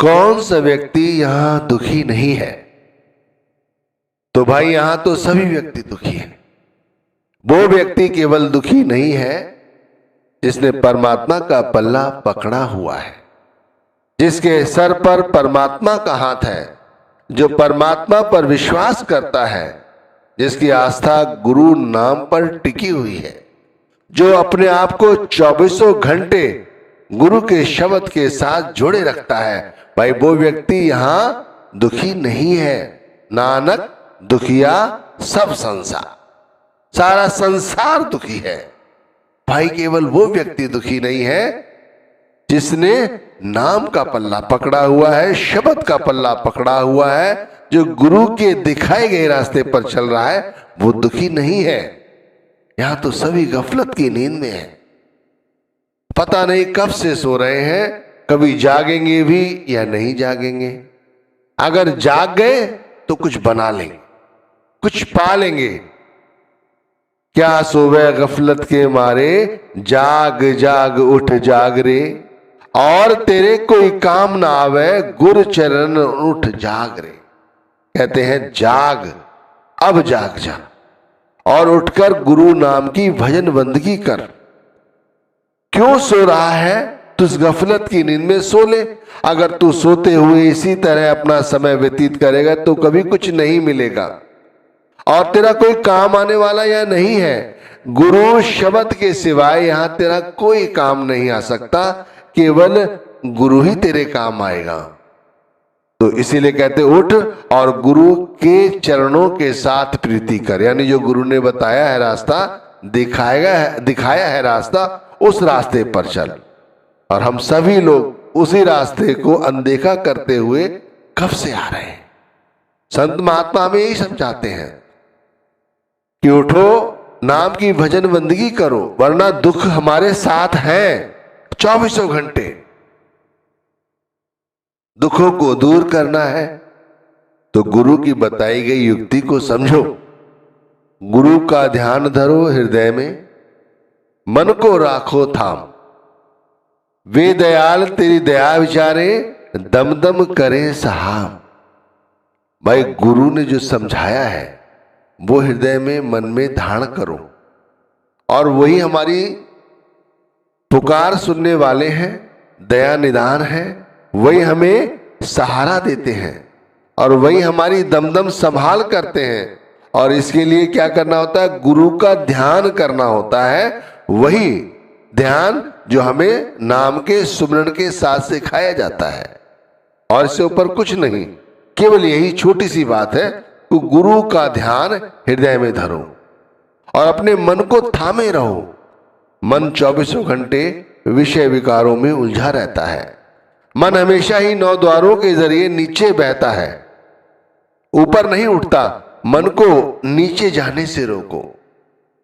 कौन सा व्यक्ति यहां दुखी नहीं है? तो भाई यहां तो सभी व्यक्ति दुखी हैं। वो व्यक्ति केवल दुखी नहीं है जिसने परमात्मा का पल्ला पकड़ा हुआ है, जिसके सर पर परमात्मा का हाथ है, जो परमात्मा पर विश्वास करता है, जिसकी आस्था गुरु नाम पर टिकी हुई है, जो अपने आप को 24 घंटे गुरु के शब्द के साथ जोड़े रखता है। भाई वो व्यक्ति यहां दुखी नहीं है। नानक दुखिया सब संसार, सारा संसार दुखी है। भाई केवल वो व्यक्ति दुखी नहीं है जिसने नाम का पल्ला पकड़ा हुआ है, शब्द का पल्ला पकड़ा हुआ है, जो गुरु के दिखाए गए रास्ते पर चल रहा है, वो दुखी नहीं है। यहां तो सभी गफलत की नींद में है, पता नहीं कब से सो रहे हैं, कभी जागेंगे भी या नहीं जागेंगे। अगर जाग गए तो कुछ बना लेंगे, कुछ पा लेंगे। क्या सोवे गफलत के मारे, जाग जाग उठ जाग रे, और तेरे कोई काम ना आवे, गुर चरण उठ जाग रे। कहते हैं जाग, अब जाग जा और उठकर गुरु नाम की भजन बंदगी कर। क्यों सो रहा है? तू इस गफलत की नींद में सो ले। अगर तू सोते हुए इसी तरह अपना समय व्यतीत करेगा तो कभी कुछ नहीं मिलेगा और तेरा कोई काम आने वाला या नहीं है। गुरु शब्द के सिवाय यहां तेरा कोई काम नहीं आ सकता, केवल गुरु ही तेरे काम आएगा। तो इसीलिए कहते उठ और गुरु के चरणों के साथ प्रीति कर, यानी जो गुरु ने बताया है रास्ता, दिखाया है रास्ता, उस रास्ते पर चल। और हम सभी लोग उसी रास्ते को अनदेखा करते हुए कब से आ रहे हैं। संत महात्मा हमें यही समझाते हैं कि उठो, नाम की भजन बंदगी करो, वरना दुख हमारे साथ है 24 घंटे। दुखों को दूर करना है तो गुरु की बताई गई युक्ति को समझो। गुरु का ध्यान धरो हृदय में, मन को राखो थाम, वे दयाल तेरी दया विचारे, दम दम करे सहाम। भाई गुरु ने जो समझाया है वो हृदय में, मन में धारण करो, और वही हमारी पुकार सुनने वाले हैं, दया निदान है, वही हमें सहारा देते हैं और वही हमारी दमदम संभाल करते हैं। और इसके लिए क्या करना होता है? गुरु का ध्यान करना होता है, वही ध्यान जो हमें नाम के सुमरण के साथ सिखाया जाता है। और इससे ऊपर कुछ नहीं, केवल यही छोटी सी बात है कि गुरु का ध्यान हृदय में धरो और अपने मन को थामे रहो। मन 24 घंटे विषय विकारों में उलझा रहता है। मन हमेशा ही 9 द्वारों के जरिए नीचे बहता है, ऊपर नहीं उठता। मन को नीचे जाने से रोको।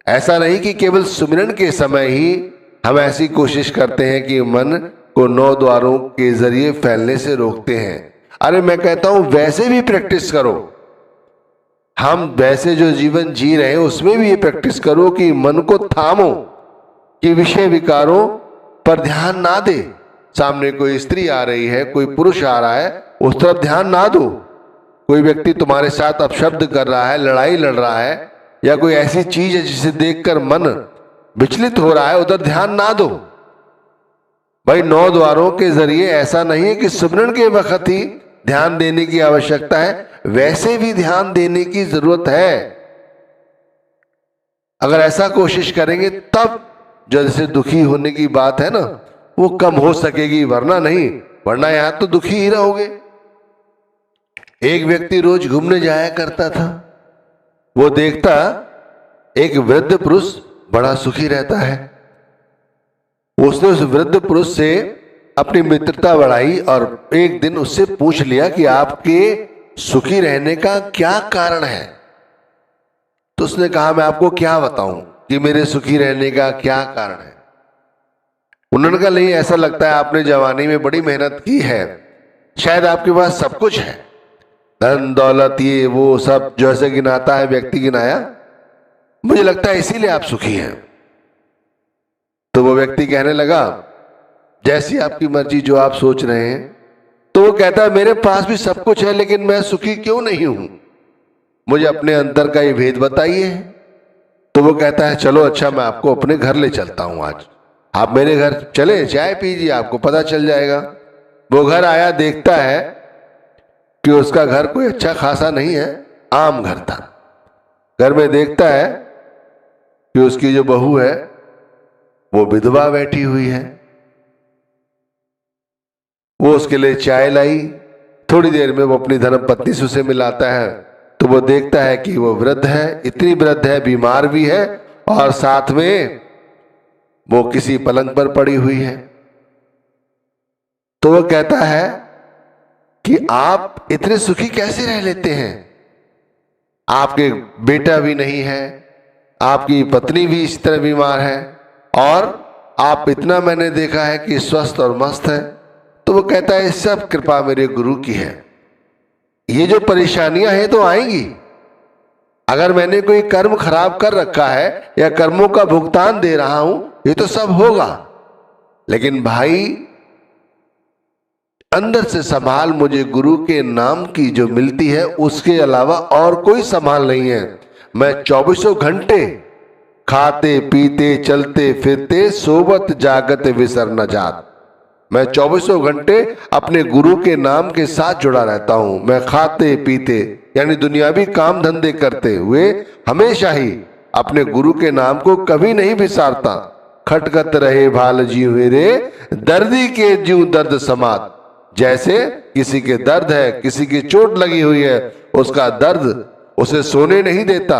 ऐसा नहीं कि केवल सुमिरन के समय ही हम ऐसी कोशिश करते हैं कि मन को 9 द्वारों के जरिए फैलने से रोकते हैं। अरे मैं कहता हूं वैसे भी प्रैक्टिस करो। हम वैसे जो जीवन जी रहे हैं उसमें भी ये प्रैक्टिस करो कि मन को थामो, कि विषय विकारों पर ध्यान ना दे। सामने कोई स्त्री आ रही है, कोई पुरुष आ रहा है, उस तरफ ध्यान ना दो। कोई व्यक्ति तुम्हारे साथ अपशब्द कर रहा है, लड़ाई लड़ रहा है, या कोई ऐसी चीज है जिसे देखकर मन विचलित हो रहा है, उधर ध्यान ना दो। भाई 9 द्वारों के जरिए ऐसा नहीं है कि सुमरन के वक्त ही ध्यान देने की आवश्यकता है, वैसे भी ध्यान देने की जरूरत है। अगर ऐसा कोशिश करेंगे तब जैसे दुखी होने की बात है ना, वो कम हो सकेगी, वरना नहीं, वरना यहां तो दुखी ही रहोगे। एक व्यक्ति रोज घूमने जाया करता था, वो देखता एक वृद्ध पुरुष बड़ा सुखी रहता है। उसने उस वृद्ध पुरुष से अपनी मित्रता बढ़ाई और एक दिन उससे पूछ लिया कि आपके सुखी रहने का क्या कारण है। तो उसने कहा मैं आपको क्या बताऊं कि मेरे सुखी रहने का क्या कारण है। उन्होंने कहा नहीं, ऐसा लगता है आपने जवानी में बड़ी मेहनत की है, शायद आपके पास सब कुछ है, धन दौलत ये वो सब जैसे गिनाता है व्यक्ति गिनाया, मुझे लगता है इसीलिए आप सुखी हैं। तो वो व्यक्ति कहने लगा जैसी आपकी मर्जी, जो आप सोच रहे हैं तो वो कहता है मेरे पास भी सब कुछ है लेकिन मैं सुखी क्यों नहीं हूं, मुझे अपने अंदर का ये भेद बताइए। तो वो कहता है चलो अच्छा मैं आपको अपने घर ले चलता हूं, आज आप मेरे घर चले, चाय पीजिए, आपको पता चल जाएगा। वो घर आया, देखता है कि उसका घर कोई अच्छा खासा नहीं है, आम घर था। घर में देखता है कि उसकी जो बहू है वो विधवा बैठी हुई है। वो उसके लिए चाय लाई। थोड़ी देर में वो अपनी धर्मपत्नी से उसे मिलाता है तो वो देखता है कि वो वृद्ध है, इतनी वृद्ध है, बीमार भी है और साथ में वो किसी पलंग पर पड़ी हुई है। तो वो कहता है कि आप इतने सुखी कैसे रह लेते हैं, आपके बेटा भी नहीं है, आपकी पत्नी भी इस तरह बीमार है और आप इतना मैंने देखा है कि स्वस्थ और मस्त है। तो वो कहता है सब कृपा मेरे गुरु की है, ये जो परेशानियां हैं तो आएंगी, अगर मैंने कोई कर्म खराब कर रखा है या कर्मों का भुगतान दे रहा हूं ये तो सब होगा, लेकिन भाई अंदर से संभाल मुझे गुरु के नाम की जो मिलती है उसके अलावा और कोई संभाल नहीं है। मैं 24 घंटे खाते पीते चलते फिरते सोवत जागत विसर न जात, मैं 24 घंटे अपने गुरु के नाम के साथ जुड़ा रहता हूं। मैं खाते पीते यानी दुनियावी काम धंधे करते हुए हमेशा ही अपने गुरु के नाम को कभी नहीं विसारता। खटकत रहे भाल जीव रे दर्दी के जीव दर्द समात, जैसे किसी के दर्द है, किसी की चोट लगी हुई है, उसका दर्द उसे सोने नहीं देता,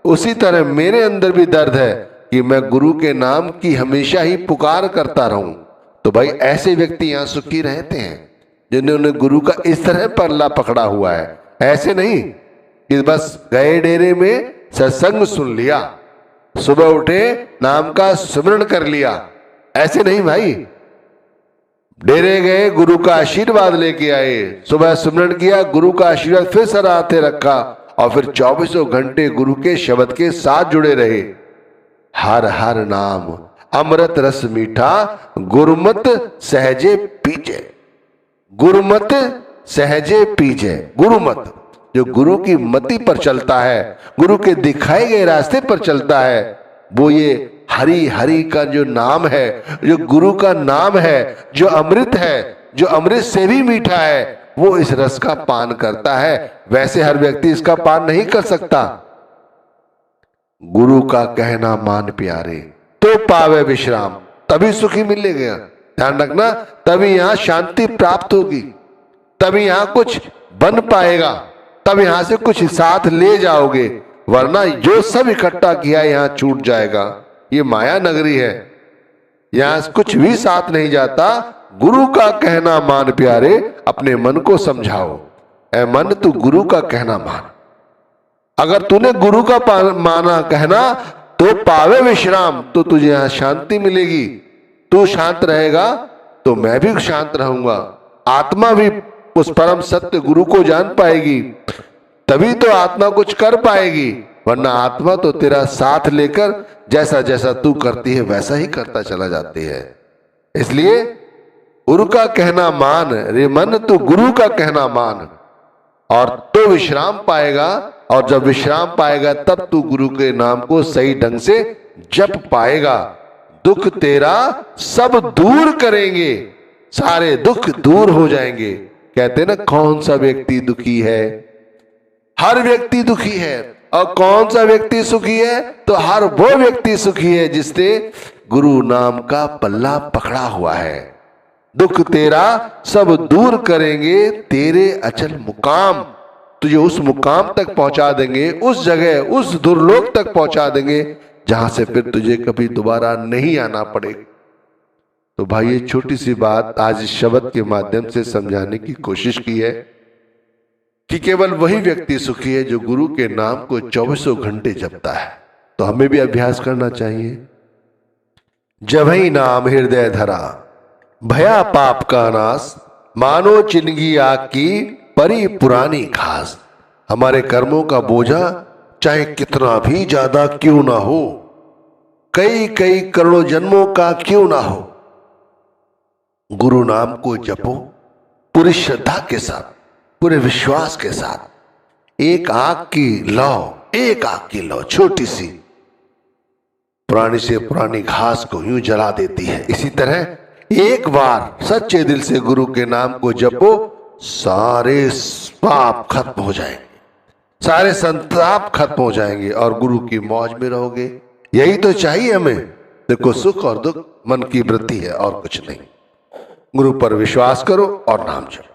उसी तरह मेरे अंदर भी दर्द है कि मैं गुरु के नाम की हमेशा ही पुकार करता रहूं। तो भाई ऐसे व्यक्ति यहां सुखी रहते हैं जिन्होंने गुरु का इस तरह पल्ला पकड़ा हुआ है। ऐसे नहीं कि बस गए डेरे में सत्संग सुन लिया, सुबह उठे नाम का स्मरण कर लिया, ऐसे नहीं भाई। डेरे गए, गुरु का आशीर्वाद लेके आए, सुबह स्मरण किया, गुरु का आशीर्वाद फिर सर हाथे रखा और फिर 24 घंटे गुरु के शब्द के साथ जुड़े रहे। हर हर नाम अमृत रस मीठा गुरुमत सहजे पीजे, गुरुमत सहजे पीजे। गुरुमत जो गुरु की मति पर चलता है, गुरु के दिखाए गए रास्ते पर चलता है, वो ये हरि हरि का जो नाम है, जो गुरु का नाम है, जो अमृत है, जो अमृत से भी मीठा है, वो इस रस का पान करता है। वैसे हर व्यक्ति इसका पान नहीं कर सकता। गुरु का कहना मान प्यारे तो पावे विश्राम, तभी सुखी मिलेगा। ध्यान रखना, तभी यहां शांति प्राप्त होगी, तभी यहां कुछ बन पाएगा, तब यहां से कुछ साथ ले जाओगे, वरना जो सब इकट्ठा किया यहां छूट जाएगा। ये माया नगरी है, यहां कुछ भी साथ नहीं जाता। गुरु का कहना मान प्यारे, अपने मन को समझाओ, ऐ मन तू गुरु का कहना मान। अगर तूने गुरु का माना कहना तो पावे विश्राम, तो तुझे यहां शांति मिलेगी। तू शांत रहेगा तो मैं भी शांत रहूंगा, आत्मा भी उस परम सत्य गुरु को जान पाएगी, तभी तो आत्मा कुछ कर पाएगी, वरना आत्मा तो तेरा साथ लेकर जैसा जैसा तू करती है वैसा ही करता चला जाती है। इसलिए गुरु का कहना मान रे मन, तू गुरु का कहना मान और तो विश्राम पाएगा, और जब विश्राम पाएगा तब तू गुरु के नाम को सही ढंग से जप पाएगा। दुख तेरा सब दूर करेंगे, सारे दुख दूर हो जाएंगे। कहते ना कौन सा व्यक्ति दुखी है, हर व्यक्ति दुखी है। और कौन सा व्यक्ति सुखी है, तो हर वो व्यक्ति सुखी है जिसने गुरु नाम का पल्ला पकड़ा हुआ है। दुख तेरा सब दूर करेंगे तेरे अचल मुकाम, तुझे उस मुकाम तक पहुंचा देंगे, उस जगह उस दुर्लोक तक पहुंचा देंगे जहां से फिर तुझे कभी दोबारा नहीं आना पड़ेगा। तो भाई ये छोटी सी बात आज इस शब्द के माध्यम से समझाने की कोशिश की है कि केवल वही व्यक्ति सुखी है जो गुरु के नाम को 24 घंटे जपता है। तो हमें भी अभ्यास करना चाहिए। जबहि नाम हृदय धरा भया पाप का नाश, मानो चिनगी आग की परी पुरानी घास। हमारे कर्मों का बोझा चाहे कितना भी ज्यादा क्यों ना हो, कई कई करोड़ों जन्मों का क्यों ना हो, गुरु नाम को जपो, पूरी श्रद्धा के साथ, पूरे विश्वास के साथ एक आग की लौ छोटी सी पुरानी से पुरानी घास को यूं जला देती है। इसी तरह एक बार सच्चे दिल से गुरु के नाम को जपो, सारे पाप खत्म हो जाएंगे, सारे संताप खत्म हो जाएंगे और गुरु की मौज में रहोगे। यही तो चाहिए हमें। देखो, सुख और दुख मन की वृत्ति है और कुछ नहीं। गुरु पर विश्वास करो और नाम जपो।